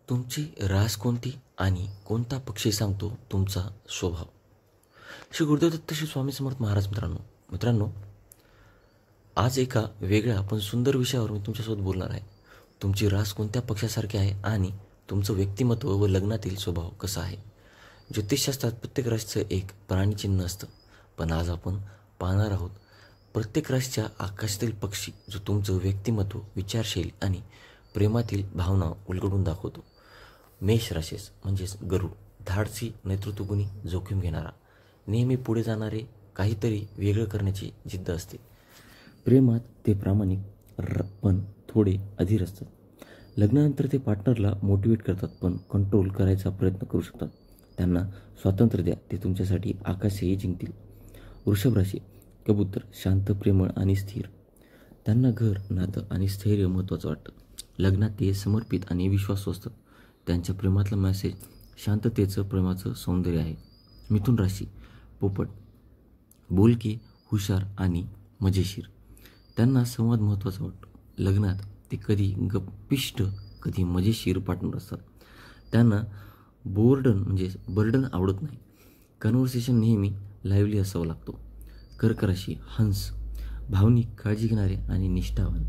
तुमची रास कोणती आणि कोणता पक्षी सांगतो तुमचा स्वभाव? श्री गुरुदेव दत्त श्री स्वामी समर्थ महाराज. मित्रांनो, आज एका वेगळ्या पण सुंदर विषयावर मी तुमच्यासोबत बोलणार आहे. तुमची रास कोणत्या पक्षासारखी आहे आणि तुमचं व्यक्तिमत्व व लग्नातील स्वभाव कसा आहे. ज्योतिषशास्त्रात प्रत्येक राशीचं एक प्राणीचिन्ह असतं, पण आज आपण पाहणार आहोत प्रत्येक राशीच्या आकाशातील पक्षी जो तुमचं व्यक्तिमत्व, विचारशैली आणि प्रेमातील भावना उलगडून दाखवतो. मेष राशीस म्हणजेच गरुड, धाडसी, नेतृत्वगुणी, जोखीम घेणारा, नेहमी पुढे जाणारे, काहीतरी वेगळं करण्याची जिद्द असते. प्रेमात ते प्रामाणिक पण थोडे अधीर असतात. लग्नानंतर ते पार्टनरला मोटिवेट करतात पण कंट्रोल करायचा प्रयत्न करू शकतात. त्यांना स्वातंत्र्य द्या, ते तुमच्यासाठी आकाशही जिंकतील. वृषभ राशी, कबूतर, शांत, प्रेमळ आणि स्थिर. त्यांना घर, नातं आणि स्थैर्य महत्त्वाचं वाटतं. लग्नात ते समर्पित आणि विश्वासू असतात. त्यांच्या प्रेमातला मेसेज शांततेचं, प्रेमाचं सौंदर्य आहे. मिथुन राशी, पोपट, बोलके, हुशार आणि मजेशीर. त्यांना संवाद महत्त्वाचा वाटतो. लग्नात ते कधी गप्पिष्ट, कधी मजेशीर पार्टनर असतात. त्यांना बर्डन आवडत नाही. कन्व्हर्सेशन नेहमी लाईव्हली असावं लागतो. कर्क राशी, हंस, भावनिक, काळजी घेणारे आणि निष्ठावान.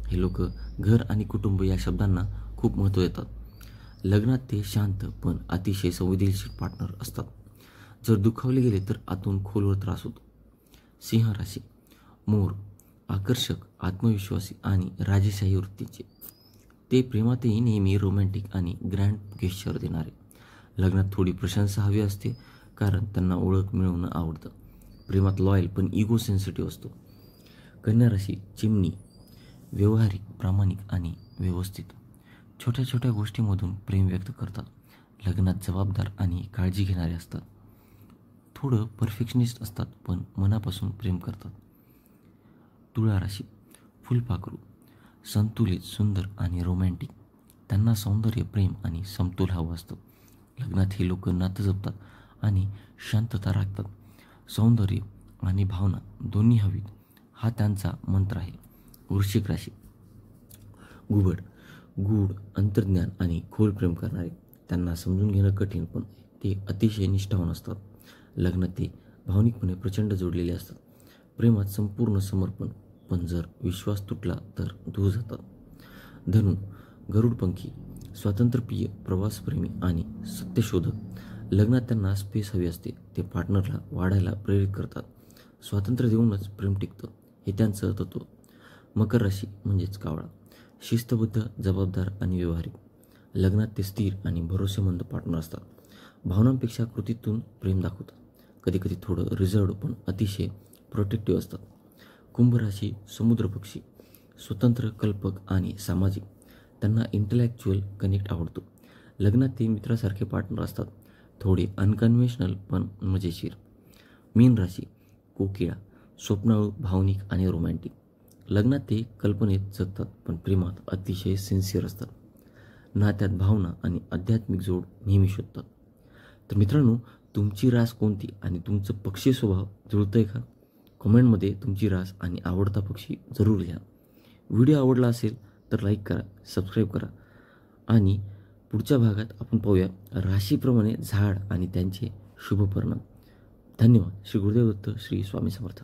हे लोक घर आणि कुटुंब या शब्दांना खूप महत्त्व देतात. लग्नात ते शांत पण अतिशय संवेदनशील पार्टनर असतात. जर दुखावले गेले तर आतून खोलवर त्रास होतो. सिंह राशी, मोर, आकर्षक, आत्मविश्वासी आणि राजेशाही वृत्तीचे. ते प्रेमातही नेहमी रोमॅन्टिक आणि ग्रँड गेस्चर देणारे. लग्नात थोडी प्रशंसा हवी असते कारण त्यांना ओळख मिळवणं आवडतं. प्रेमात लॉयल पण इगो सेन्सिटिव्ह असतो. कन्या राशी, चिमणी, व्यवहारिक, प्रामाणिक आणि व्यवस्थित. छोट्या छोट्या गोष्टींमधून प्रेम व्यक्त करतात. लग्नात जबाबदार आणि काळजी घेणारे असतात. थोडं परफेक्शनिस्ट असतात पण मनापासून प्रेम करतात. तुळा राशी, फुलपाखरू, संतुलित, सुंदर आणि रोमॅन्टिक. त्यांना सौंदर्य, प्रेम आणि समतोल हवं असतं. लग्नात हे लोक नातं जपतात आणि शांतता राखतात. सौंदर्य आणि भावना दोन्ही हवीत, हा त्यांचा मंत्र आहे. वृश्चिक राशी, घुबड, गूढ, अंतर्ज्ञान आणि खोल प्रेम करणारे. त्यांना समजून घेणं कठीण पण ते अतिशय निष्ठावान असतात. लग्नात ते भावनिकपणे प्रचंड जोडलेले असतात. प्रेमात संपूर्ण समर्पण, पण जर विश्वास तुटला तर दूर जातात. धनु, गरुडपंखी, स्वातंत्र्यप्रिय, प्रवासप्रेमी आणि सत्यशोधक. लग्नात त्यांना स्पेस हवी असते. ते पार्टनरला वाढायला प्रेरित करतात. स्वातंत्र्य देऊनच प्रेम टिकतं, हे त्यांचं तत्त्व. मकर राशी म्हणजेच कावळा, शिस्तबद्ध, जबाबदार आणि व्यावहारिक. लग्नात ते स्थिर आणि भरोसेमंद पार्टनर असतात. भावनांपेक्षा कृतीतून प्रेम दाखवतात. कधीकधी थोडं रिझर्व्ड पण अतिशय प्रोटेक्टिव्ह असतात. कुंभ राशी, समुद्रपक्षी, स्वतंत्र, कल्पक आणि सामाजिक. त्यांना इंटलेक्च्युअल कनेक्ट आवडतो. लग्नात ते मित्रासारखे पार्टनर असतात. थोडे अनकन्व्हेन्शनल पण मजेशीर. मीन राशी, कोकिळा, स्वप्नाळू, भावनिक आणि रोमॅन्टिक. लग्नात ते कल्पनेत जगतात पण प्रेमात अतिशय सिन्सिअर असतात. नात्यात भावना आणि आध्यात्मिक जोड नेहमी शोधतात. तर मित्रांनो, तुमची रास कोणती आणि तुमचं पक्षी स्वभाव जुळतंय का? कमेंटमध्ये तुमची रास आणि आवडता पक्षी जरूर लिहा. व्हिडिओ आवडला असेल तर लाईक करा, सबस्क्राईब करा आणि पुढच्या भागात आपण पाहूया राशीप्रमाणे झाड आणि त्यांचे शुभ परिणाम. धन्यवाद. श्री गुरुदेव दत्त, श्री स्वामी समर्थ.